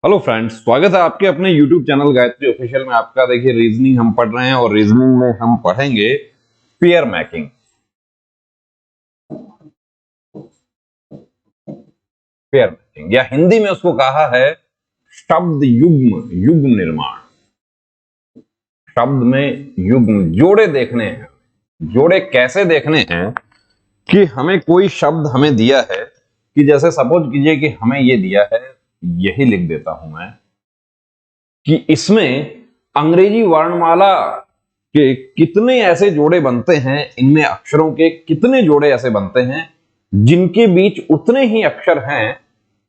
Hello friends, स्वागत है आपके अपने YouTube चैनल गायत्री ऑफिशियल में। आपका देखिए रीजनिंग हम पढ़ रहे हैं और रीजनिंग में हम पढ़ेंगे पेयर मैकिंग। पेयर मैकिंग या हिंदी में उसको कहा है शब्द युग्म निर्माण। शब्द में युग्म जोड़े देखने हैं। जोड़े कैसे देखने हैं कि हमें कोई शब्द हमें दिया है कि जैसे सपोज कीजिए कि हमें ये दिया है, यही लिख देता हूं मैं कि इसमें अंग्रेजी वर्णमाला के कितने ऐसे जोड़े बनते हैं, इनमें अक्षरों के कितने जोड़े ऐसे बनते हैं जिनके बीच उतने ही अक्षर हैं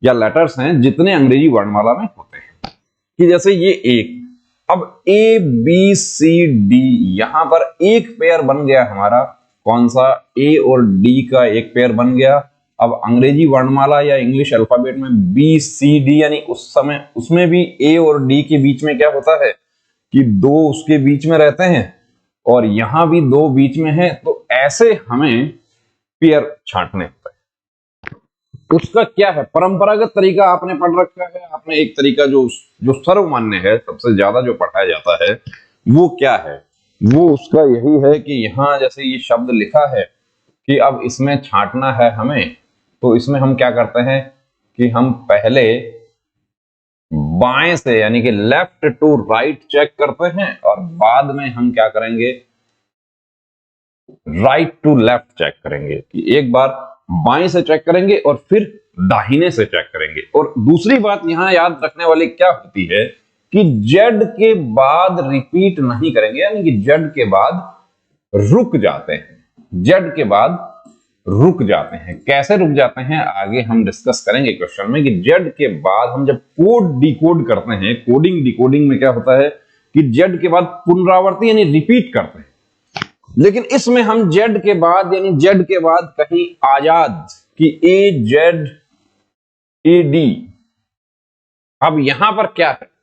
या लेटर्स हैं जितने अंग्रेजी वर्णमाला में होते हैं। कि जैसे ये एक, अब ए बी सी डी, यहां पर एक पेयर बन गया हमारा। कौन सा? ए और डी का एक पेयर बन गया। अब अंग्रेजी वर्णमाला या इंग्लिश अल्फाबेट में बी सी डी, यानी उस समय उसमें भी ए और डी के बीच में क्या होता है कि दो उसके बीच में रहते हैं और यहां भी दो बीच में है। तो ऐसे हमें पेयर छांटने होते हैं। उसका क्या है परंपरागत तरीका? आपने पढ़ रखा है, आपने एक तरीका जो जो सर्वमान्य है, सबसे ज्यादा जो पढ़ाया जाता है वो क्या है? वो उसका यही है कि यहां जैसे ये शब्द लिखा है कि अब इसमें छांटना है हमें, तो इसमें हम क्या करते हैं कि हम पहले बाएं से यानी कि लेफ्ट टू राइट चेक करते हैं और बाद में हम क्या करेंगे, राइट टू लेफ्ट चेक करेंगे। कि एक बार बाएं से चेक करेंगे और फिर दाहिने से चेक करेंगे। और दूसरी बात यहां याद रखने वाली क्या होती है कि जेड के बाद रिपीट नहीं करेंगे, यानी कि जेड के बाद रुक जाते हैं। जेड के बाद रुक जाते हैं। कैसे रुक जाते हैं आगे हम डिस्कस करेंगे क्वेश्चन में। कि जेड के बाद हम जब कोड डिकोड करते हैं, कोडिंग डिकोडिंग में क्या होता है कि जेड के बाद पुनरावृत्ति यानी रिपीट करते हैं। लेकिन इसमें हम जेड के बाद यानी जेड के बाद कहीं आजाद कि ए जेड ए डी। अब यहां पर क्या है,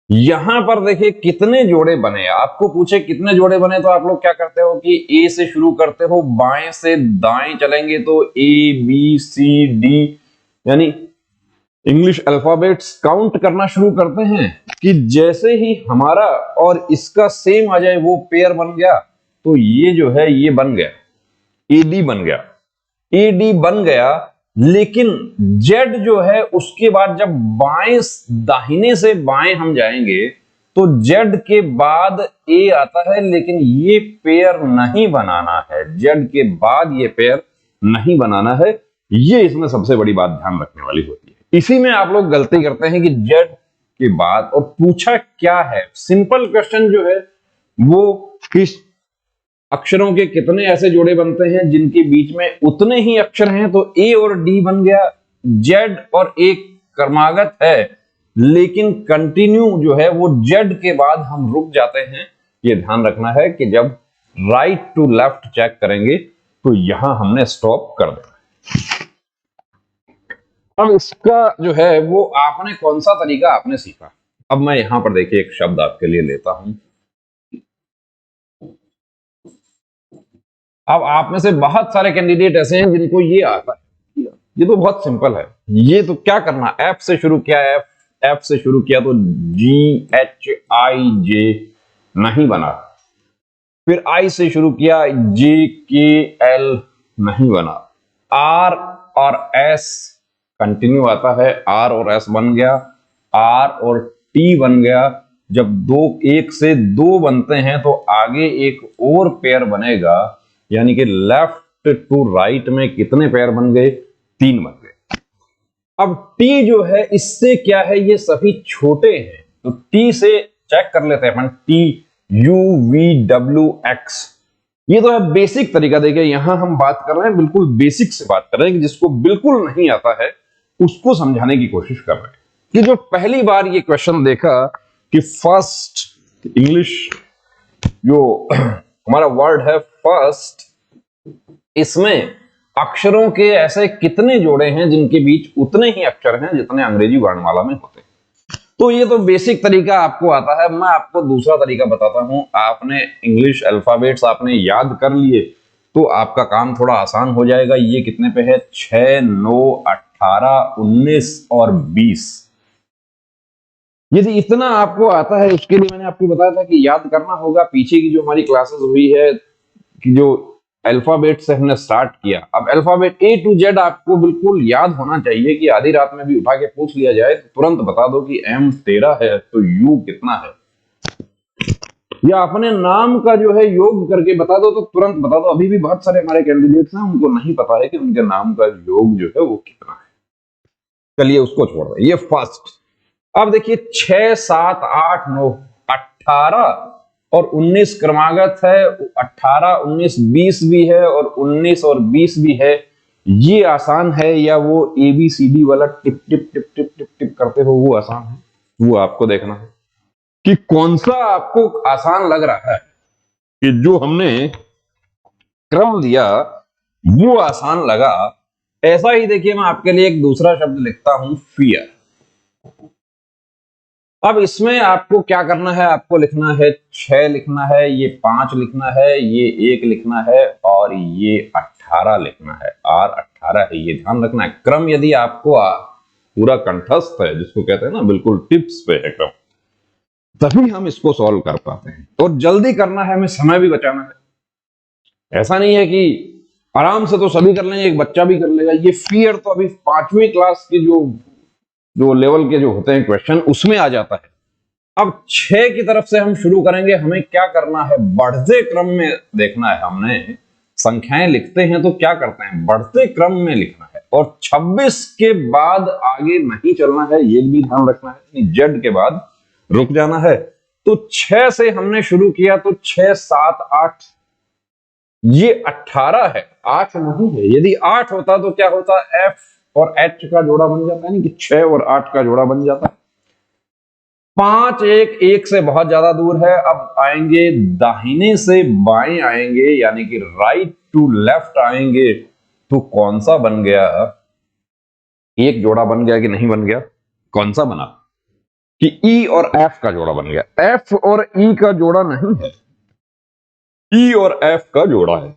यहां पर देखिए कितने जोड़े बने। आपको पूछे कितने जोड़े बने तो आप लोग क्या करते हो कि ए से शुरू करते हो, बाएं से दाएं चलेंगे तो ए बी सी डी यानी इंग्लिश अल्फाबेट्स काउंट करना शुरू करते हैं। कि जैसे ही हमारा और इसका सेम आ जाए वो पेयर बन गया, तो ये जो है ये बन गया, एडी बन गया। एडी बन गया, लेकिन जेड जो है उसके बाद जब बाएं दाहिने से बाएं हम जाएंगे तो जेड के बाद ए आता है, लेकिन ये पेयर नहीं बनाना है। जेड के बाद ये पेयर नहीं बनाना है। ये इसमें सबसे बड़ी बात ध्यान रखने वाली होती है। इसी में आप लोग गलती करते हैं कि जेड के बाद, और पूछा क्या है, सिंपल क्वेश्चन जो है वो किस अक्षरों के कितने ऐसे जोड़े बनते हैं जिनके बीच में उतने ही अक्षर हैं। तो ए और डी बन गया, जेड और एक क्रमागत है, लेकिन कंटिन्यू जो है वो जेड के बाद हम रुक जाते हैं। ये ध्यान रखना है कि जब राइट टू लेफ्ट चेक करेंगे तो यहां हमने स्टॉप कर देना है। अब इसका जो है वो आपने कौन सा तरीका आपने सीखा। अब मैं यहां पर देखिए एक शब्द आपके लिए लेता हूं। अब आप में से बहुत सारे कैंडिडेट ऐसे हैं जिनको ये आता है। ये तो बहुत सिंपल है। ये तो क्या करना, एफ से शुरू किया, एफ से शुरू किया तो जी एच आई जे नहीं बना। फिर आई से शुरू किया, जे के एल नहीं बना। आर और एस कंटिन्यू आता है, आर और एस बन गया। आर और टी बन गया। जब दो एक से दो बनते हैं तो आगे एक और पेयर बनेगा, यानी कि लेफ्ट टू राइट में कितने पेयर बन गए? 3 बन गए। अब टी जो है इससे क्या है, ये सभी छोटे हैं, तो टी से चेक कर लेते हैं अपन। T U V W X, ये तो है बेसिक तरीका। देखिए यहां हम बात कर रहे हैं, बिल्कुल बेसिक से बात कर रहे हैं कि जिसको बिल्कुल नहीं आता है उसको समझाने की कोशिश कर रहे हैं। कि जो पहली बार ये क्वेश्चन देखा कि फर्स्ट, इंग्लिश जो हमारा वर्ड है फर्स्ट, इसमें अक्षरों के ऐसे कितने जोड़े हैं जिनके बीच उतने ही अक्षर हैं जितने अंग्रेजी वर्णमाला में होते हैं। तो ये तो बेसिक तरीका आपको आता है। मैं आपको दूसरा तरीका बताता हूं। आपने इंग्लिश अल्फाबेट्स आपने याद कर लिए तो आपका काम थोड़ा आसान हो जाएगा। ये कितने पे है? 6, 9, 18, 19 और 20। यदि इतना आपको आता है, उसके लिए मैंने आपको बताया था कि याद करना होगा पीछे की जो हमारी क्लासेस हुई है, कि जो अल्फाबेट से हमने स्टार्ट किया, अब अल्फाबेट ए टू जेड आपको बिल्कुल याद होना चाहिए कि आधी रात में भी उठा के पूछ लिया जाए तो तुरंत बता दो कि एम 13 है तो यू कितना है, या अपने नाम का जो है योग करके बता दो तो तुरंत बता दो। अभी भी बहुत सारे हमारे कैंडिडेट्स हैं उनको नहीं पता है कि उनके नाम का योग जो है वो कितना है। चलिए उसको छोड़ रहे, ये फर्स्ट। अब देखिए 6, 7, 8, 9, 18 और 19 क्रमागत है, 18, 19, 20 भी है और 19 और 20 भी है। ये आसान है या वो ABCD वाला tip tip tip tip tip tip करते हो वो आसान है, वो आपको देखना है कि कौन सा आपको आसान लग रहा है, कि जो हमने क्रम दिया वो आसान लगा। ऐसा ही देखिए मैं आपके लिए एक दूसरा शब्द लिखता हूं, फियर। अब इसमें आपको क्या करना है, आपको लिखना है 6 लिखना है, ये 5 लिखना है, ये 1 लिखना है और ये 18 लिखना है। R 18 है, ये ध्यान रखना है। क्रम यदि आपको पूरा कंठस्थ है, जिसको कहते हैं ना बिल्कुल टिप्स पे है क्रम, तभी हम इसको सॉल्व कर पाते हैं। और जल्दी करना है, हमें समय भी बचाना है। ऐसा नहीं है कि आराम से तो सभी कर लेंगे, एक बच्चा भी कर लेगा। ये फियर तो अभी 5वीं क्लास के जो लेवल के जो होते हैं क्वेश्चन, उसमें आ जाता है। अब 6 की तरफ से हम शुरू करेंगे। हमें क्या करना है, बढ़ते क्रम में देखना है। हमने संख्याएं लिखते हैं तो क्या करते हैं, बढ़ते क्रम में लिखना है। और 26 के बाद आगे नहीं चलना है, ये भी ध्यान रखना है। जेड के बाद रुक जाना है। तो 6 से हमने शुरू किया तो 6, 7, 8, ये 18 है, 8 नहीं है। यदि 8 होता तो क्या होता, F और H का जोड़ा बन जाता है, कि 6 और 8 का जोड़ा बन जाता है। 5, 1 से बहुत ज्यादा दूर है। अब आएंगे दाहिने से बाएं आएंगे, यानी कि राइट टू लेफ्ट आएंगे, तो कौन सा बन गया, एक जोड़ा बन गया कि नहीं बन गया, कौन सा बना, कि E और F का जोड़ा बन गया। F और E का जोड़ा नहीं है, E और F का जोड़ा है।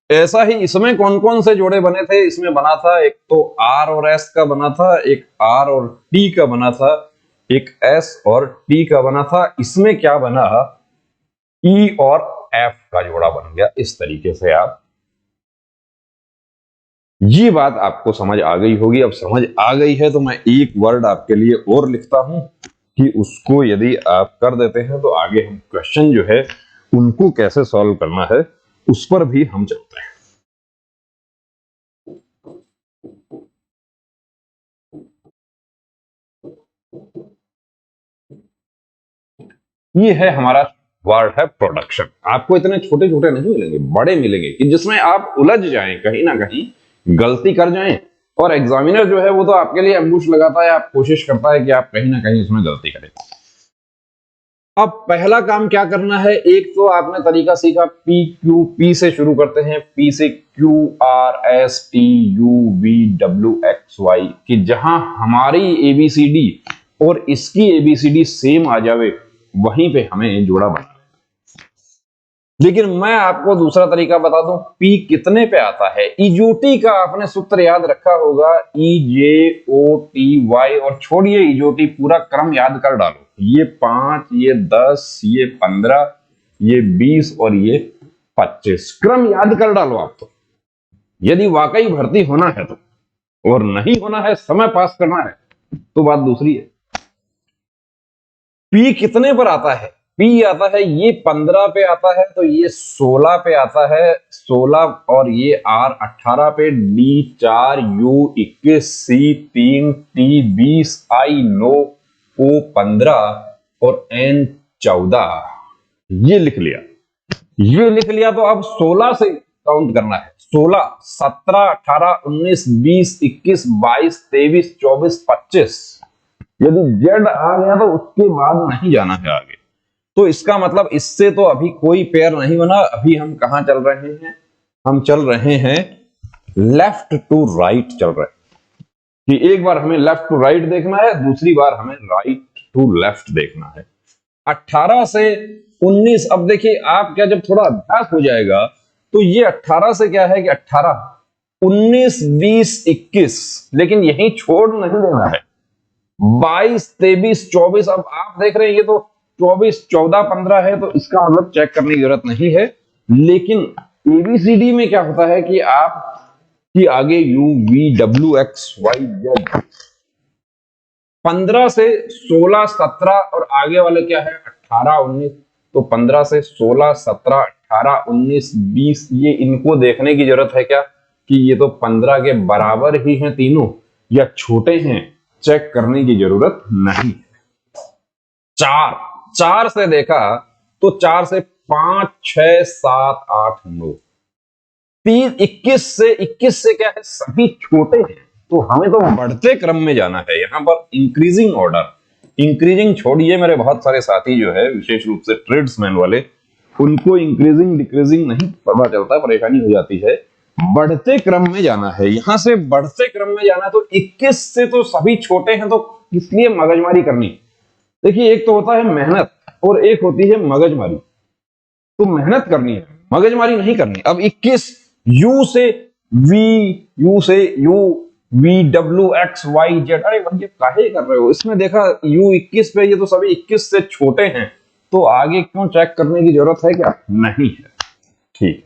ऐसा ही इसमें कौन कौन से जोड़े बने थे, इसमें बना था एक तो R और S का बना था, एक R और T का बना था, एक S और T का बना था। इसमें क्या बना, E और F का जोड़ा बन गया। इस तरीके से आप, ये बात आपको समझ आ गई होगी। अब समझ आ गई है तो मैं एक वर्ड आपके लिए और लिखता हूं, कि उसको यदि आप कर देते हैं तो आगे हम क्वेश्चन जो है उनको कैसे सॉल्व करना है उस पर भी हम चलते हैं। ये है हमारा वर्ड है प्रोडक्शन। आपको इतने छोटे छोटे नहीं मिलेंगे, बड़े मिलेंगे, कि जिसमें आप उलझ जाएं, कहीं ना कहीं गलती कर जाएं। और एग्जामिनर जो है वो तो आपके लिए एम्बुश लगाता है, आप कोशिश करता है कि आप कहीं ना कहीं उसमें गलती करें। अब पहला काम क्या करना है, एक तो आपने तरीका सीखा पी क्यू, पी से शुरू करते हैं, पी से Q R S T U V W X Y, कि जहां हमारी एबीसीडी और इसकी एबीसीडी सेम आ जावे, वहीं पे हमें जोड़ा बना। लेकिन मैं आपको दूसरा तरीका बता दूं, पी कितने पे आता है। इजोटी का आपने सूत्र याद रखा होगा, EJOTY, और छोड़िए इजोटी, पूरा क्रम याद कर डालो। ये 5, ये 10, ये 15, ये 20 और ये 25, क्रम याद कर डालो आप। तो यदि वाकई भर्ती होना है तो, और नहीं होना है, समय पास करना है, तो बात दूसरी है। पी कितने पर आता है, पी आता है ये 15 पे आता है, तो ये 16 पे आता है, 16, और ये R 18 पे, D 4, U 21, C 3, T 20, I 9, O 15 और N 14। ये लिख लिया, ये लिख लिया। तो अब 16 से काउंट करना है। 16, 17, 18, 19, 20, 21, 22, 23, 24, 25। यदि जेड आ गया तो उसके बाद नहीं जाना है आगे। तो इसका मतलब इससे तो अभी कोई पेयर नहीं बना। अभी हम कहां चल रहे हैं, हम चल रहे हैं लेफ्ट टू राइट चल रहे हैं, कि एक बार हमें लेफ्ट टू राइट देखना है, दूसरी बार हमें राइट टू लेफ्ट देखना है। 18 से 19, अब देखिए आप क्या, जब थोड़ा अभ्यास हो जाएगा तो ये 18 से क्या है कि 18, 19, 20, 21, लेकिन यही छोड़ नहीं देना है। 22, 23, 24। अब आप देख रहे हैं ये तो 24, 14, 15 है, तो इसका मतलब चेक करने की जरूरत नहीं है। लेकिन एबीसीडी में क्या होता है कि आप कि आगे U V W X Y Z 15 से 16, 17 और आगे वाले क्या है 18, 19। तो 15 से 16, 17, 18, 19, 20, ये इनको देखने की जरूरत है क्या कि ये तो 15 के बराबर ही हैं तीनों या छोटे हैं, चेक करने की जरूरत नहीं। चार चार से देखा तो 4 से 5, 6, 7, 8, 9। 21 से क्या है सभी छोटे हैं, तो हमें तो बढ़ते क्रम में जाना है। यहां पर इंक्रीजिंग ऑर्डर, इंक्रीजिंग छोड़िए, मेरे बहुत सारे साथी जो है विशेष रूप से ट्रेड्समैन वाले, उनको इंक्रीजिंग डिक्रीजिंग नहीं पता चलता, परेशानी हो जाती है। बढ़ते क्रम में जाना है, यहां से बढ़ते क्रम में जाना। तो 21 से तो सभी छोटे हैं, तो किस लिए मगजमारी करनी। देखिए एक तो होता है मेहनत और एक होती है मगजमारी। तो मेहनत करनी है, मगजमारी नहीं करनी। अब 21 यू से वी, यू से U V W X Y Z, अरे भैया काहे कर रहे हो। इसमें देखा यू 21 पे, ये तो सभी 21 से छोटे हैं, तो आगे क्यों चेक करने की जरूरत है क्या, नहीं है। ठीक।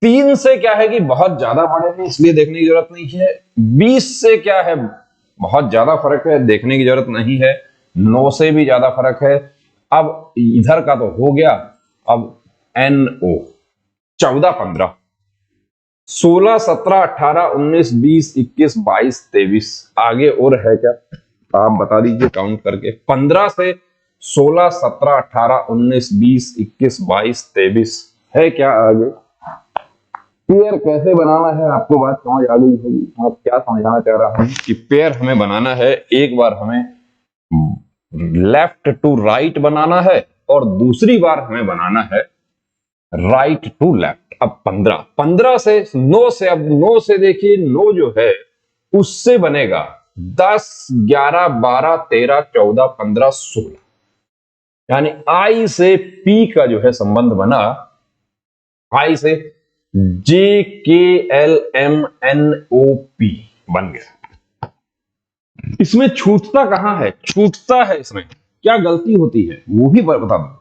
3 से क्या है कि बहुत ज्यादा बड़े हैं, इसलिए देखने की जरूरत नहीं है। 20 से क्या है बहुत ज्यादा फर्क है, देखने की जरूरत नहीं है। 9 से भी ज्यादा फर्क है। अब इधर का तो हो गया। अब NO 14, 15, 16, 17, 18, 19, 20, 21, 22, 23, आगे और है क्या आप बता दीजिए काउंट करके। 15 से 16, 17, 18, 19, 20, 21, 22, 23 है क्या आगे। पेयर कैसे बनाना है आपको बात समझ आ गई होगी। आप क्या समझाना चाह रहा हूं कि पेयर हमें बनाना है, एक बार हमें लेफ्ट टू राइट बनाना है और दूसरी बार हमें बनाना है राइट टू लेफ्ट। अब 15 से 9 से, अब 9 से देखिए 9 जो है उससे बनेगा 10, 11, 12, 13, 14, 15, 16, यानी आई से पी का जो है संबंध बना, आई से JKLMNOP बन गया। इसमें छूटता कहां है, छूटता है इसमें क्या गलती होती है वो भी बता दूंगा।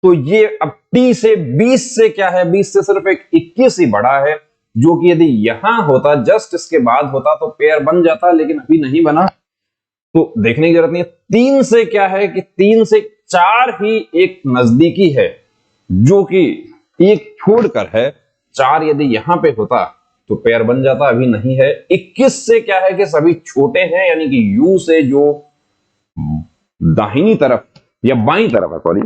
तो ये अब T से 20 से क्या है, 20 से सिर्फ एक 21 ही बड़ा है, जो कि यदि यहां होता जस्ट इसके बाद होता तो पेयर बन जाता, लेकिन अभी नहीं बना, तो देखने की जरूरत नहीं है। 3 से क्या है कि 3 से 4 ही एक नजदीकी है, जो कि एक छोड़कर है। 4 यदि यहां पे होता तो पेयर बन जाता, अभी नहीं है। 21 से क्या है कि सभी छोटे हैं, यानी कि U से जो दाहिनी तरफ या बाईं तरफ है, सॉरी,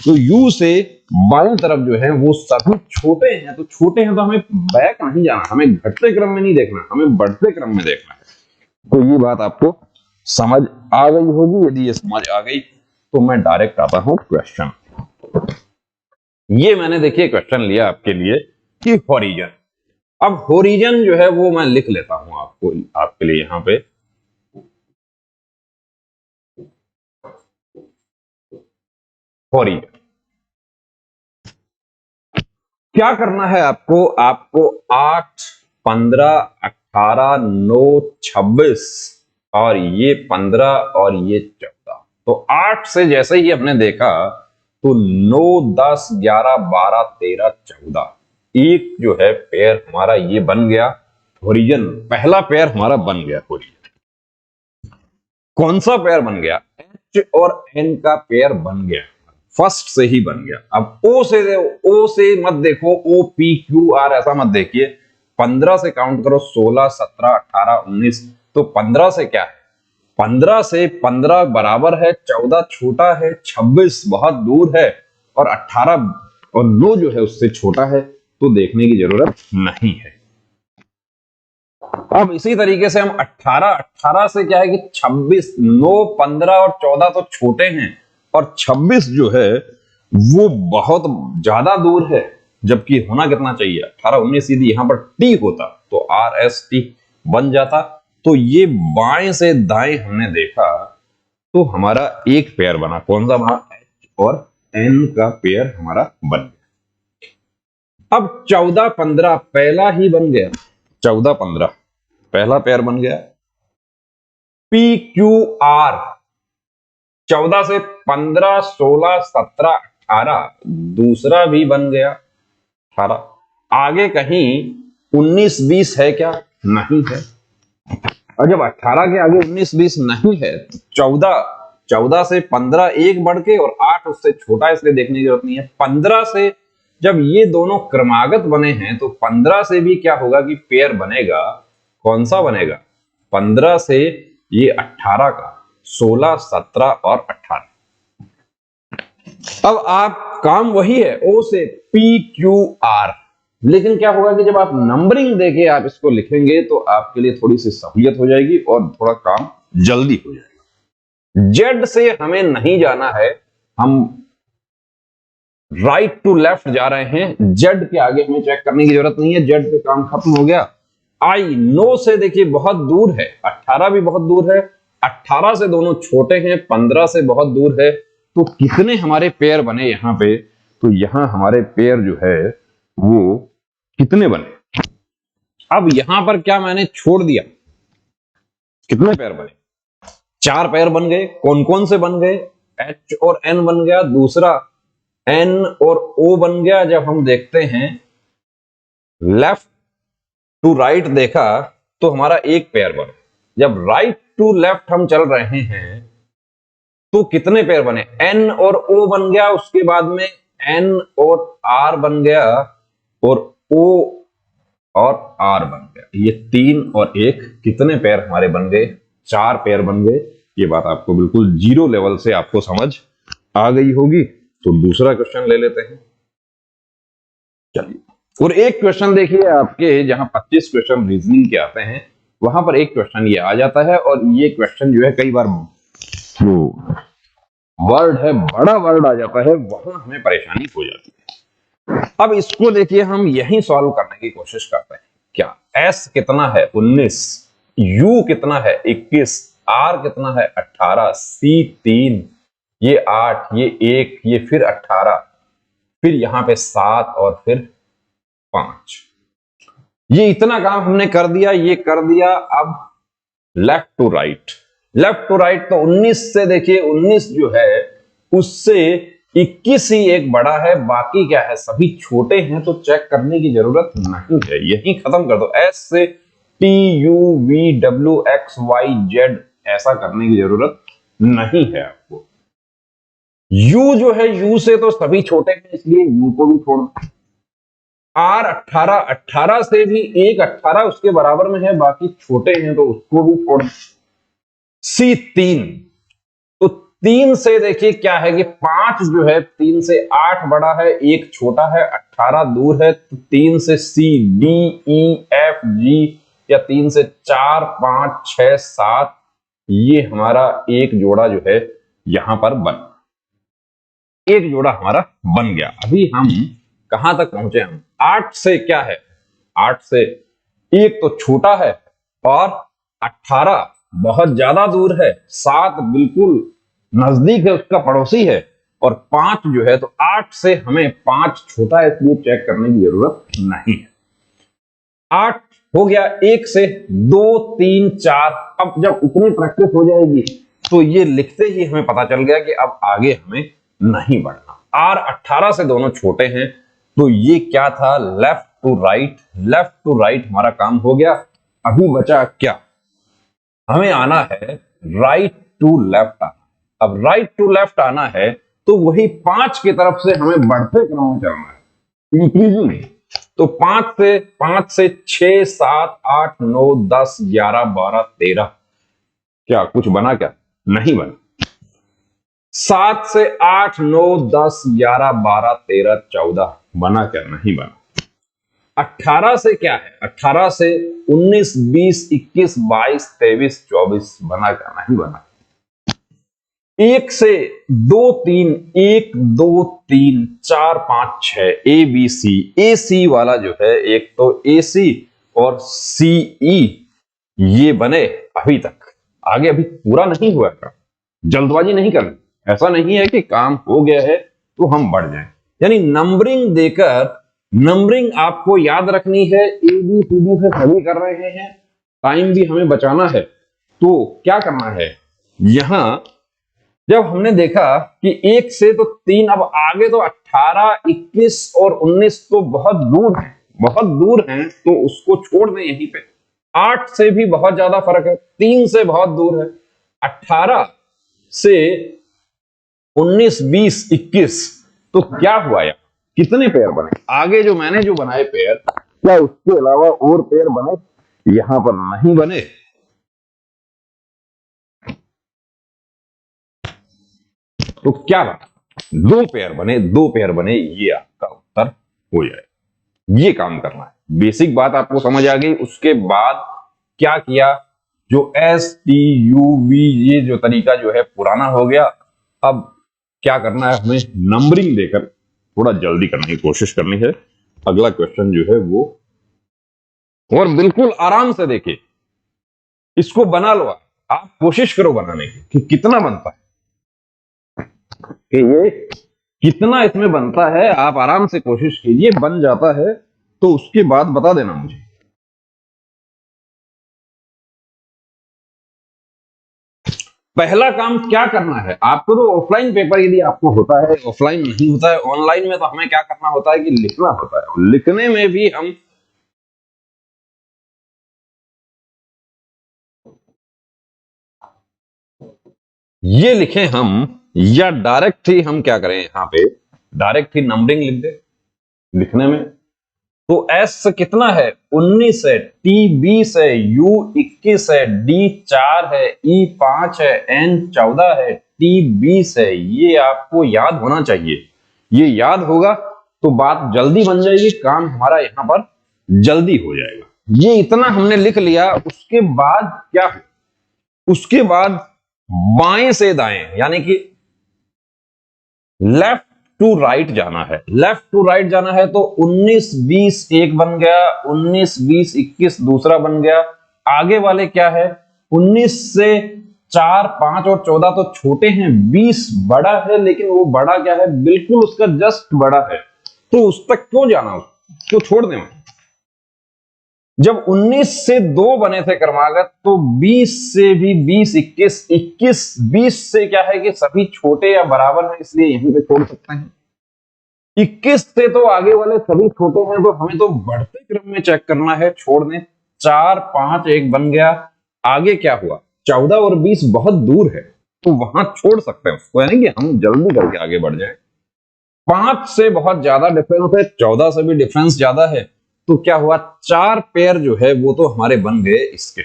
तो U से बाईं तरफ जो है वो सभी छोटे हैं। तो छोटे हैं तो हमें बैक नहीं जाना, हमें घटते क्रम में नहीं देखना, हमें बढ़ते क्रम में देखना है। तो ये बात आपको समझ आ गई होगी। यदि ये समझ आ गई तो मैं डायरेक्ट आता हूं क्वेश्चन। ये मैंने देखिए क्वेश्चन लिया आपके लिए कि होरिजन। अब होरिजन जो है वो मैं लिख लेता हूं आपको, आपके लिए यहां पे होरिजन। क्या करना है आपको, आपको 8, 15, 18, 9, 26 और ये 15 और ये 14। तो 8 से जैसे ही हमने देखा तो 9, 10, 11, 12, 13, 14, एक जो है पेयर हमारा ये बन गया होरिजन। पहला पेयर हमारा बन गया होरिजन। कौन सा पेयर बन गया, H और N का पेयर बन गया, फर्स्ट से ही बन गया। अब O से मत देखो, OPQR ऐसा मत देखिए। 15 से काउंट करो, 16, 17, 18, 19। तो 15 से क्या है, 15 से 15 बराबर है, 14 छोटा है, 26 बहुत दूर है और 18 और 9 जो है उससे छोटा है, तो देखने की जरूरत नहीं है। अब इसी तरीके से हम 18 से क्या है कि 26, 9, 15 और 14 तो छोटे हैं और 26 जो है वो बहुत ज्यादा दूर है, जबकि होना कितना चाहिए 18, 19। यदि यहां पर T होता तो RST बन जाता। तो ये बाएं से दाएं हमने देखा तो हमारा एक पेयर बना, कौन सा बना, H और N का पेयर हमारा बन गया। अब 14, 15 पहला ही बन गया, 14, 15 पहला पेयर बन गया। पी क्यू आर 14 से 15, 16, 17, 18, दूसरा भी बन गया 18। आगे कहीं 19, 20 है क्या? नहीं है। और जब 18 के आगे 19, 20 नहीं है तो 14 से 15 एक बढ़ के और 8 उससे छोटा, इसलिए देखने की जरूरत नहीं है। 15 से जब ये दोनों क्रमागत बने हैं तो 15 से भी क्या होगा कि पेयर बनेगा। कौन सा बनेगा? 15 से ये 18 का, 16, 17 और 18। अब आप काम वही है, ओ से पी क्यू आर, लेकिन क्या होगा कि जब आप नंबरिंग देके आप इसको लिखेंगे तो आपके लिए थोड़ी सी सहूलियत हो जाएगी और थोड़ा काम जल्दी हो जाएगा। जेड से हमें नहीं जाना है, हम राइट टू लेफ्ट जा रहे हैं। जेड के आगे हमें चेक करने की जरूरत नहीं है, जेड पे काम खत्म हो गया। आई नो से देखिए बहुत दूर है, 18 भी बहुत दूर है, 18 से दोनों छोटे हैं, 15 से बहुत दूर है। तो कितने हमारे पेयर बने यहां पे? तो यहां हमारे पेयर जो है वो कितने बने? अब यहां पर क्या मैंने छोड़ दिया? कितने पेयर बने? 4 पेयर बन गए। कौन कौन से बन गए? एच और एन बन गया, दूसरा एन और ओ बन गया। जब हम देखते हैं लेफ्ट टू राइट देखा तो हमारा एक पेयर बना। जब राइट टू लेफ्ट हम चल रहे हैं तो कितने पेयर बने? एन और ओ बन गया, उसके बाद में एन और आर बन गया और ओ और आर बन गया। ये 3 और 1 कितने पेयर हमारे बन गए? 4 पेयर बन गए। ये बात आपको बिल्कुल जीरो लेवल से आपको समझ आ गई होगी। तो दूसरा क्वेश्चन ले लेते हैं। चलिए, और एक क्वेश्चन देखिए आपके जहां 25 क्वेश्चन रीजनिंग के आते हैं वहां पर एक क्वेश्चन ये आ जाता है, और ये क्वेश्चन जो है कई बार जो वर्ड है, बड़ा वर्ड आ जाता है, वहां हमें परेशानी हो जाती है। अब इसको देखिए हम यही सॉल्व करने की कोशिश करते हैं। क्या एस कितना है? 19, यू कितना है? 21, आर कितना है? 18, सी 3, ये 8, ये 1, ये फिर 18, फिर यहां पे 7 और फिर 5। ये इतना काम हमने कर दिया, ये कर दिया। अब left to right, left to right तो 19 से देखिए 19 जो है उससे 21 ही एक बड़ा है, बाकी क्या है सभी छोटे हैं, तो चेक करने की जरूरत नहीं है, यही खत्म कर दो। एस से T U V W X Y Z ऐसा करने की जरूरत नहीं है आपको। यू जो है, यू से तो सभी छोटे हैं इसलिए यू को भी छोड़ दो। आर 18, 18 से भी एक 18 उसके बराबर में है, बाकी छोटे हैं तो उसको भी छोड़ दो। सी 3, तो 3 से देखिए क्या है कि 5 जो है 3 से 8 बड़ा है, एक छोटा है, 18 दूर है, तो 3 से C D E F G, या 3 से 4 5 6 7, ये हमारा एक जोड़ा जो है यहां पर एक जोड़ा हमारा बन गया। अभी हम कहां तक पहुंचे? हम 8 से क्या है? 8 से एक तो छोटा है और 18 बहुत ज्यादा दूर है, 7 बिल्कुल नजदीक है, उसका पड़ोसी है, और 5 जो है, तो 8 से हमें 5 छोटा है इसलिए चेक करने की जरूरत नहीं है। 8 हो गया। 1 से 2 3 4। अब जब इतनी प्रैक्टिस हो जाएगी तो ये लिखते ही हमें पता चल गया कि अब आगे हमें नहीं बढ़ना। आर 18 से दोनों छोटे हैं, तो ये क्या था? Left to right. Left to right हमारा काम हो गया। अभी बचा क्या? हमें आना है राइट टू लेफ्ट आना। अब राइट टू लेफ्ट आना है तो वही 5 की तरफ से हमें बढ़ते क्रम में चलना है, इंक्रीजिंग। तो 5 से 6 7 8 9 10 11 12 13, क्या कुछ बना? क्या नहीं बना। 7 से 8 9 10 11 12 13 14 बना? क्या नहीं बना। 18 से क्या है? 18 से 19 20 21 22 23 24 बना? क्या नहीं बना। 1 से 2 3 1 2 3 4 5 6 ए बी सी, ए सी वाला जो है एक तो ए सी और सी ई, ये बने अभी तक। आगे अभी पूरा नहीं हुआ काम, जल्दबाजी नहीं करनी। ऐसा नहीं है कि काम हो गया है तो हम बढ़ जाएं। यानी नंबरिंग देकर, नंबरिंग आपको याद रखनी है। ए बी सी डी से सभी कर रहे हैं, टाइम भी हमें बचाना है, तो क्या करना है, यहां जब हमने देखा कि 1 से तो 3, अब आगे तो 18, 21 और 19 तो बहुत दूर है, बहुत दूर हैं, तो उसको छोड़ दें यहीं पे। 8 से भी बहुत ज्यादा फर्क है, 3 से बहुत दूर है, 18 से 19, 20, 21, तो क्या हुआ यार, कितने पेयर बने? आगे जो मैंने जो बनाए पेयर, क्या उसके अलावा और पेयर बने? यहां पर नहीं बने। तो क्या बना? 2 पेयर बने, 2 पेयर बने, ये आपका उत्तर हो जाए। ये काम करना है, बेसिक बात आपको समझ आ गई। उसके बाद क्या किया, जो एस टी यू वी ये जो तरीका जो है पुराना हो गया। अब क्या करना है, हमें नंबरिंग देकर थोड़ा जल्दी करने की कोशिश करनी है। अगला क्वेश्चन जो है वो, और बिल्कुल आराम से देखिए, इसको बना लो, आप कोशिश करो बनाने की कि कितना बनता है, कि ये कितना इसमें बनता है। आप आराम से कोशिश कीजिए, बन जाता है तो उसके बाद बता देना मुझे। पहला काम क्या करना है आपको, तो ऑफलाइन पेपर यदि आपको होता है, ऑफलाइन नहीं होता है, ऑनलाइन में तो हमें क्या करना होता है कि लिखना होता है। लिखने में भी हम ये लिखें हम, या डायरेक्ट ही हम क्या करें, यहां पे डायरेक्ट ही नंबरिंग लिख दे लिखने में। तो एस कितना है, 19 है, टी 20 है, यू 21 है, डी 4 है, ई 5 है, एन 14 है, टी 20 है। ये आपको याद होना चाहिए। ये याद होगा तो बात जल्दी बन जाएगी, काम हमारा यहां पर जल्दी हो जाएगा। ये इतना हमने लिख लिया, उसके बाद क्या है, उसके बाद बाएं से दाएं यानी कि लेफ्ट टू राइट जाना है। लेफ्ट टू राइट जाना है तो 19 20 एक बन गया, 19 20 21 दूसरा बन गया। आगे वाले क्या है, 19 से 4 5 और 14 तो छोटे हैं, 20 बड़ा है, लेकिन वो बड़ा क्या है, बिल्कुल उसका जस्ट बड़ा है, तो उस तक क्यों जाना, उसको छोड़ दें। जब 19 से 2 बने थे क्रमागत, तो 20 से भी 20 21 21 20 से क्या है कि सभी छोटे या बराबर हैं, इसलिए यहीं पे छोड़ सकते हैं। 21 से तो आगे वाले सभी छोटे हैं, तो हमें तो बढ़ते क्रम में चेक करना है, छोड़ दें। 4 5 1 बन गया। आगे क्या हुआ, 14 और 20 बहुत दूर है, तो वहां छोड़ सकते हैं उसको, यानी कि हम जल्दी करके आगे बढ़ जाए। 5 से बहुत ज्यादा डिफरेंस है, 14 से भी डिफरेंस ज्यादा है, तो क्या हुआ, 4 पेयर जो है वो तो हमारे बन गए इसके।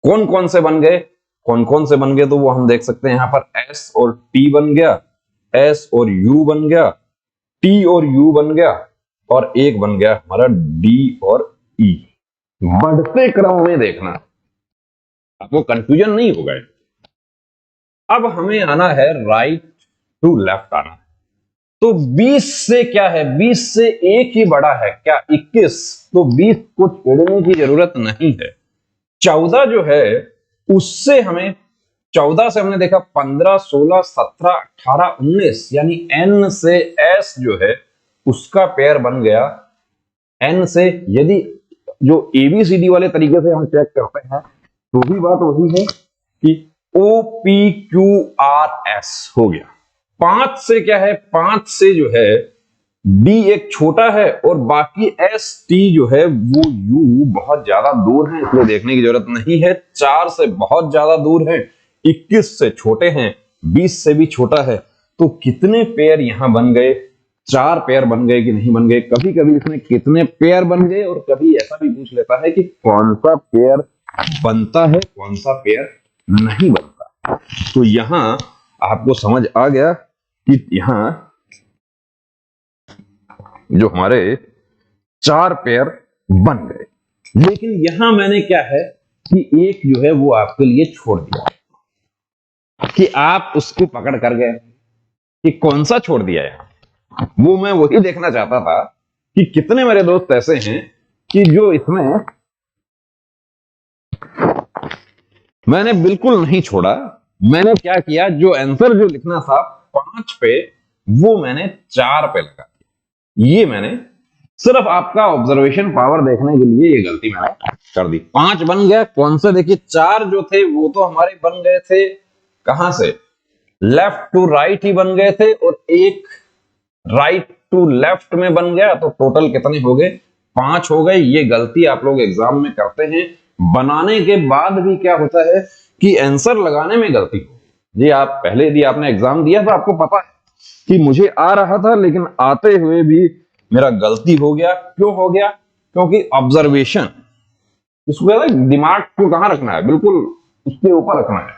कौन कौन से बन गए, कौन कौन से बन गए, तो वो हम देख सकते हैं यहां पर। एस और टी बन गया, एस और यू बन गया, टी और यू बन गया, और एक बन गया हमारा डी और ई। बढ़ते क्रम में देखना, आपको कंफ्यूजन नहीं होगा। अब हमें आना है राइट टू लेफ्ट आना है। तो 20 से क्या है, 20 से एक ही बड़ा है क्या, 21, तो 20 को छेड़ने की जरूरत नहीं है। 14 जो है उससे हमें, 14 से हमने देखा 15 16 17 18 19, यानी एन से एस जो है उसका पेयर बन गया। एन से यदि जो एबीसीडी वाले तरीके से हम चेक करते हैं, तो भी बात वही है कि O P Q R S हो गया। 5 से क्या है, 5 से जो है डी एक छोटा है, और बाकी एस टी जो है वो यू बहुत ज्यादा दूर है, इसलिए देखने की जरूरत नहीं है। 4 से बहुत ज्यादा दूर है, 21 से छोटे हैं, 20 से भी छोटा है। तो कितने पेयर यहां बन गए, 4 पेयर बन गए कि नहीं बन गए। कभी कभी इसमें कितने पेयर बन गए, और कभी ऐसा भी पूछ लेता है कि कौन सा पेयर बनता है, कौन सा पेयर नहीं बनता। तो यहां आपको समझ आ गया कि यहां जो हमारे 4 पेयर बन गए, लेकिन यहां मैंने क्या है कि एक जो है वो आपके लिए छोड़ दिया, कि आप उसको पकड़ कर गए कि कौन सा छोड़ दिया है। वो मैं वही देखना चाहता था कि कितने मेरे दोस्त ऐसे हैं कि जो इसमें मैंने बिल्कुल नहीं छोड़ा। मैंने क्या किया, जो आंसर जो लिखना था 5 पे, वो मैंने 4 पे लगा दिया। ये मैंने सिर्फ आपका ऑब्जर्वेशन पावर देखने के लिए ये गलती मैंने कर दी, 5 बन गया। कौन सा? देखिए 4 जो थे वो तो हमारे बन गए थे कहां से? लेफ्ट टू राइट ही बन गए थे, और एक राइट टू लेफ्ट में बन गया, तो टोटल कितने हो गए? 5 हो गए। ये गलती आप लोग एग्जाम में करते हैं, बनाने के बाद भी क्या होता है कि आंसर लगाने में गलती हो जी। आप पहले यदि आपने एग्जाम दिया तो आपको पता है कि मुझे आ रहा था, लेकिन आते हुए भी मेरा गलती हो गया। क्यों हो गया? क्योंकि ऑब्जर्वेशन, इसको दिमाग को कहां रखना है? बिल्कुल उसके ऊपर रखना है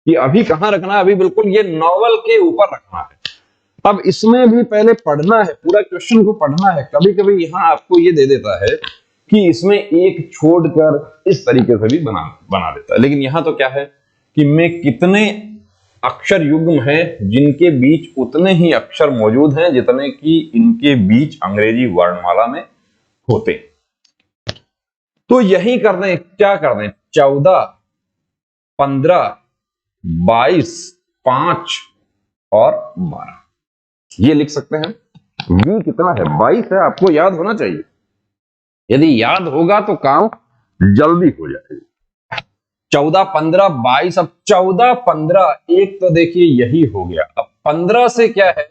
कि अभी कहां रखना है, अभी बिल्कुल ये नॉवल के ऊपर रखना है। अब इसमें भी पहले पढ़ना है, पूरा क्वेश्चन को पढ़ना है। कभी कभी यहां आपको ये दे देता है कि इसमें एक छोड़कर इस तरीके से भी बना देता है, लेकिन यहां तो क्या है कि मैं कितने अक्षर युग्म हैं जिनके बीच उतने ही अक्षर मौजूद हैं जितने कि इनके बीच अंग्रेजी वर्णमाला में होते। तो यही कर दें, क्या कर दें? 14, 15, 22, 5 और 12 ये लिख सकते हैं। v कितना है? 22 है। आपको याद होना चाहिए, यदि याद होगा तो काम जल्दी हो जाएगा। 14, 15, 22। अब 14, 15 एक तो देखिए यही हो गया। अब 15 से क्या है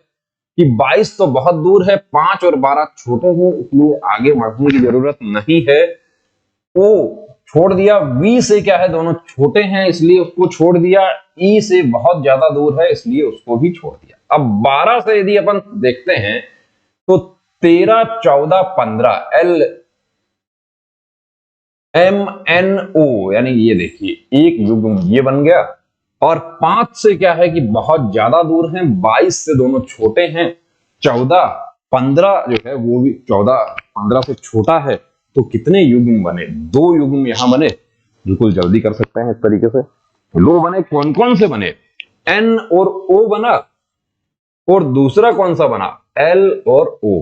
कि 22 तो बहुत दूर है, 5 और 12 छोटे हैं, इसलिए आगे बढ़ने की जरूरत नहीं है। ओ छोड़ दिया। v से क्या है? दोनों छोटे हैं इसलिए उसको छोड़ दिया। e से बहुत ज्यादा दूर है इसलिए उसको भी छोड़ दिया। अब 12 से यदि अपन देखते हैं तो 13, 14, 15 L M N O, यानी ये देखिए एक युग्म ये बन गया। और 5 से क्या है कि बहुत ज्यादा दूर है, 22 से दोनों छोटे हैं, 14, 15 जो है वो भी 14, 15 से छोटा है। तो कितने युग्म बने? 2 युग्म यहां बने। बिल्कुल जल्दी कर सकते हैं इस तरीके से। 2 बने। कौन कौन से बने? N और O बना, और दूसरा कौन सा बना? L और O।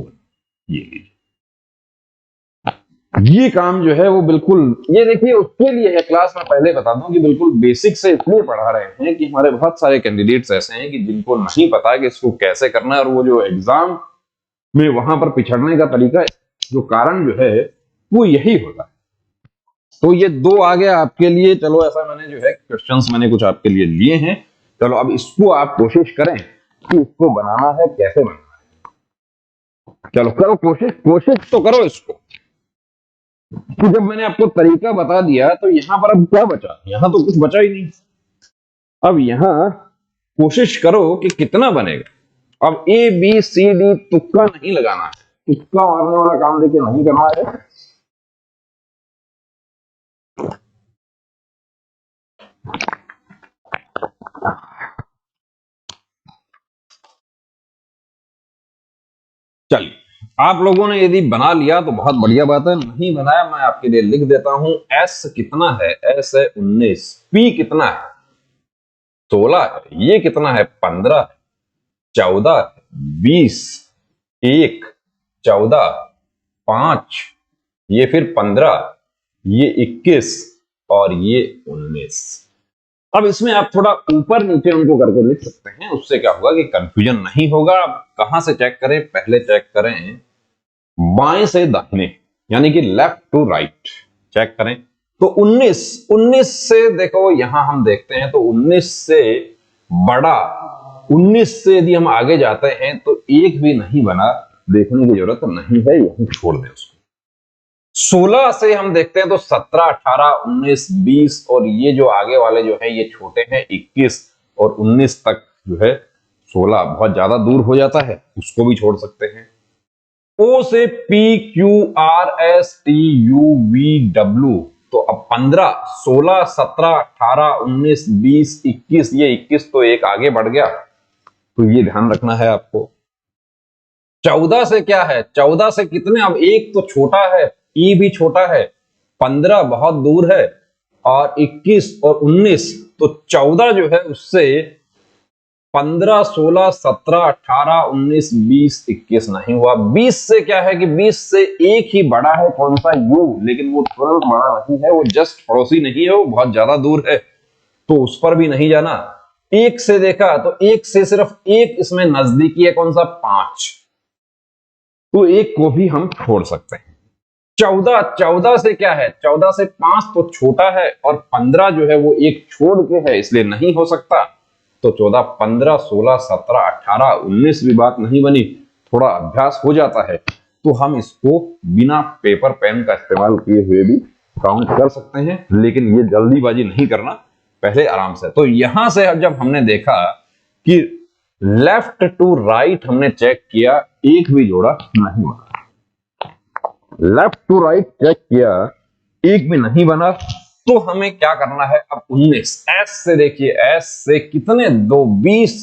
ये काम जो है वो बिल्कुल, ये देखिए उसके लिए है। क्लास में पहले बता दूं कि बिल्कुल बेसिक से इसलिए पढ़ा रहे हैं कि हमारे बहुत सारे कैंडिडेट्स ऐसे हैं कि जिनको नहीं पता कि इसको कैसे करना है, और वो जो एग्जाम में वहां पर पिछड़ने का तरीका, जो कारण जो है वो यही होता है। तो ये 2 आ गया आपके लिए। चलो ऐसा मैंने जो है क्वेश्चंस मैंने कुछ आपके लिए लिए हैं। चलो अब इसको आप कोशिश करें कि इसको बनाना है, कैसे बनाना है। चलो करो कोशिश तो करो इसको। कि जब मैंने आपको तरीका बता दिया तो यहां पर अब क्या बचा? यहां तो कुछ बचा ही नहीं। अब यहां कोशिश करो कि कितना बनेगा। अब ABCD तुक्का नहीं लगाना है, तुक्का मारने वाला काम देखिए नहीं करना है। चलिए आप लोगों ने यदि बना लिया तो बहुत बढ़िया बात है, नहीं बनाया मैं आपके लिए लिख देता हूं। S कितना है? S है 19। P कितना है? 16 है। ये कितना है? 15 है। 14 है। 20, 1, 14, 5, ये फिर 15, ये 21 और ये 19। अब इसमें आप थोड़ा ऊपर नीचे उनको करके लिख सकते हैं, उससे क्या होगा कि कंफ्यूजन नहीं होगा। अब कहां से चेक करें? पहले चेक करें बाएं से दाहिने, यानी कि लेफ्ट टू राइट चेक करें। तो 19 से देखो, यहां हम देखते हैं तो 19 से बड़ा, 19 से यदि हम आगे जाते हैं तो एक भी नहीं बना, देखने की जरूरत नहीं है, यहीं छोड़ दें उसको। 16 से हम देखते हैं तो 17, 18, 19, 20 और ये जो आगे वाले जो है ये छोटे हैं, 21 और 19 तक जो है 16 बहुत ज्यादा दूर हो जाता है, उसको भी छोड़ सकते हैं। O से P, Q, R, S, T, U, V, W, तो अब 15, 16, 17, 18, 19, 20, 21, ये 21 तो एक आगे बढ़ गया, तो ये ध्यान रखना है आपको। 14 से क्या है? 14 से कितने? अब एक तो छोटा है, E भी छोटा है, 15 बहुत दूर है, और 21 और 19, तो 14 जो है उससे 15, 16, 17, 18, 19, 20, 21 नहीं हुआ। 20 से क्या है कि 20 से एक ही बड़ा है, कौन सा? U, लेकिन वो तुरंत बड़ा नहीं है, वो जस्ट पड़ोसी नहीं है, वो बहुत ज्यादा दूर है, तो उस पर भी नहीं जाना। 1 से देखा तो 1 से सिर्फ एक इसमें नजदीकी है, कौन सा? 5, तो 1 को भी हम छोड़ सकते हैं। 14, 14 से क्या है, 14 से 5 तो छोटा है और 15 जो है वो एक छोड़ के है, इसलिए नहीं हो सकता। तो 14, 15, 16, 17, 18, 19 भी बात नहीं बनी। थोड़ा अभ्यास हो जाता है तो हम इसको बिना पेपर पेन का इस्तेमाल किए हुए भी काउंट कर सकते हैं, लेकिन ये जल्दीबाजी नहीं करना, पहले आराम से। तो यहां से जब हमने देखा कि लेफ्ट टू राइट हमने चेक किया, एक भी जोड़ा नहीं बना। लेफ्ट टू राइट चेक किया, एक भी नहीं बना, तो हमें क्या करना है अब 19 एस से। देखिए एस से कितने, 2, 20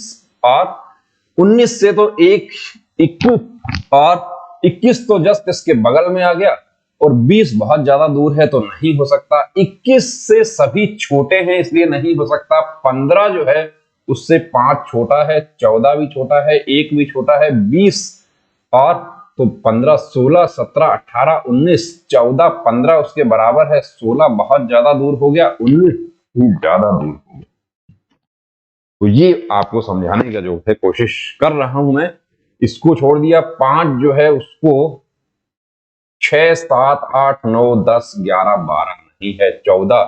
और 19 से तो एक 21 और 21 तो जस्ट इसके बगल में आ गया और 20 बहुत ज्यादा दूर है तो नहीं हो सकता। 21 से सभी छोटे हैं इसलिए नहीं हो सकता। 15 जो है उससे 5 छोटा है, 14 भी छोटा है, 1 भी छोटा है, 20 और तो 15, 16, 17, 18, 19, 14, 15 उसके बराबर है, 16 बहुत ज्यादा दूर हो गया, 19 भी ज्यादा दूर हो गया। तो ये आपको समझाने का जो है कोशिश कर रहा हूं मैं। इसको छोड़ दिया, 5 जो है उसको 6, 7, 8, 9, 10, 11, 12 नहीं है, 14,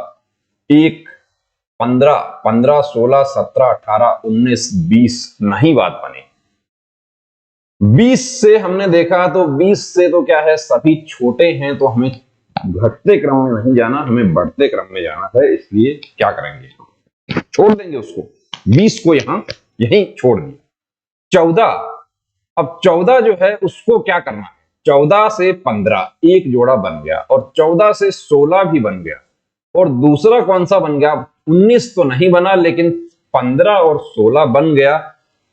1, 15, 15, 16, 17, 18, 19, 20 नहीं बात बनी। 20 से हमने देखा तो 20 से तो क्या है, सभी छोटे हैं तो हमें घटते क्रम में नहीं जाना, हमें बढ़ते क्रम में जाना है। इसलिए क्या करेंगे, छोड़ देंगे उसको, 20 को यहीं छोड़ दिया। 14, अब 14 जो है उसको क्या करना है, 14 से 15 एक जोड़ा बन गया और 14 से 16 भी बन गया और दूसरा कौन सा बन गया, 19 तो नहीं बना लेकिन 15 और 16 बन गया।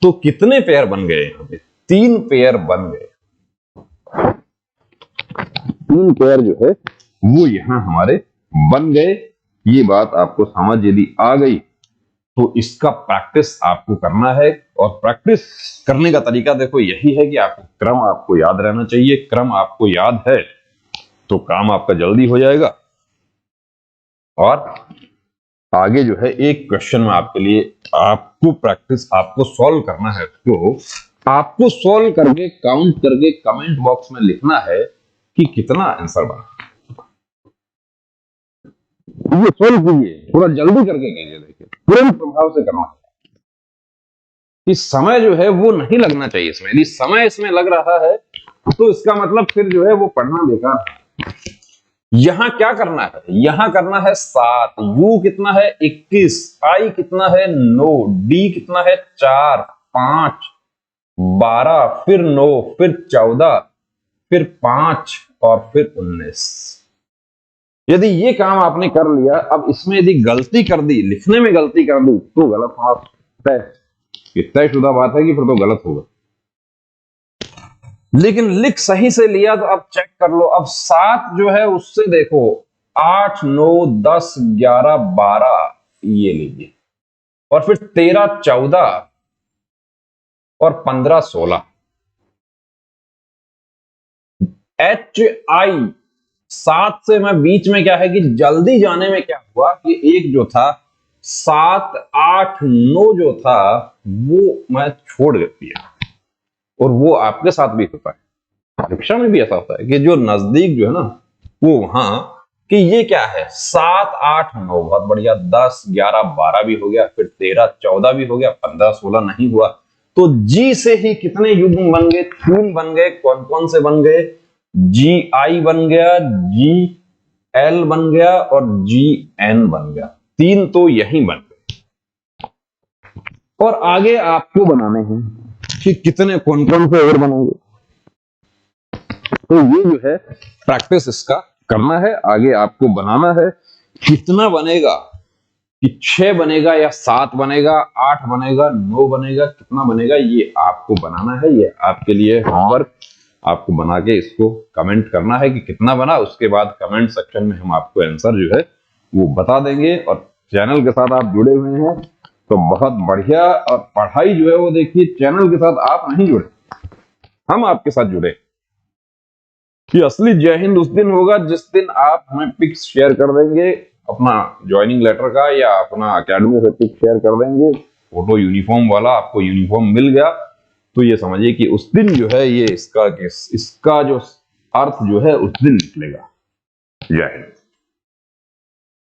तो कितने पेयर बन गए, यहां पे 3 पेयर बन गए। 3 पेयर जो है वो यहां हमारे बन गए। ये बात आपको समझ यदि आ गई तो इसका प्रैक्टिस आपको करना है और प्रैक्टिस करने का तरीका देखो यही है कि आपको क्रम आपको याद रहना चाहिए। क्रम आपको याद है तो काम आपका जल्दी हो जाएगा। और आगे जो है एक क्वेश्चन में आपके लिए आपको प्रैक्टिस आपको सॉल्व करना है, तो आपको सॉल्व करके काउंट करके कमेंट बॉक्स में लिखना है कि कितना आंसर बना। ये सॉल्व कीजिए, थोड़ा जल्दी करके कीजिए, देखिए तुरंत प्रभाव से करना है। कि समय जो है वो नहीं लगना चाहिए इसमें। यदि समय इसमें लग रहा है तो इसका मतलब फिर जो है वो पढ़ना बेकार है। यहां क्या करना है, यहां करना है 7, यू कितना है 21, आई कितना है 9, डी कितना है 4, 5, 12, फिर 9, फिर 14, फिर 5 और फिर 19। यदि ये काम आपने कर लिया, अब इसमें यदि गलती कर दी, लिखने में गलती कर दी तो गलत होगा, तयशुदा बात है कि फिर तो गलत होगा। लेकिन लिख सही से लिया तो अब चेक कर लो। अब 7 जो है उससे देखो 8, 9, 10, 11, 12 ये लीजिए और फिर 13, 14 और 15, 16। एच आई 7 से मैं बीच में क्या है कि जल्दी जाने में क्या हुआ कि एक जो था 7, 8, 9 जो था वो मैं छोड़ दिया। और वो आपके साथ भी होता है, परीक्षा में भी ऐसा होता है कि जो नजदीक जो है ना वो वहां कि ये क्या है 7, 8, 9 बहुत बढ़िया, 10, 11, 12 भी हो गया, फिर 13, 14 भी हो गया, 15, 16 नहीं हुआ। तो जी से ही कितने युग्म बन गए, 3 बन गए। कौन कौन से बन गए, जी आई बन गया, जी एल बन गया और जी एन बन गया। 3 तो यही बन गए। और आगे आपको बनाने हैं कि कितने कौन कौन से और बनेंगे। तो ये जो है प्रैक्टिस इसका करना है, आगे आपको बनाना है। कितना बनेगा कि 6 बनेगा या 7 बनेगा, 8 बनेगा, 9 बनेगा, कितना बनेगा ये आपको बनाना है। ये आपके लिए होमवर्क, आपको बना के इसको कमेंट करना है कि कितना बना। उसके बाद कमेंट सेक्शन में हम आपको आंसर जो है वो बता देंगे। और चैनल के साथ आप जुड़े हुए हैं तो बहुत बढ़िया। और पढ़ाई जो है वो देखिए चैनल के साथ आप नहीं जुड़े, हम आपके साथ जुड़े। कि असली जय हिंद उस दिन होगा जिस दिन आप हमें पिक्स शेयर कर देंगे अपना ज्वाइनिंग लेटर का, या अपना एकेडमी से पिक शेयर कर देंगे फोटो यूनिफॉर्म वाला, आपको यूनिफॉर्म मिल गया तो ये समझिए कि उस दिन जो है ये इसका जो अर्थ जो है उस दिन निकलेगा। जय हिंद।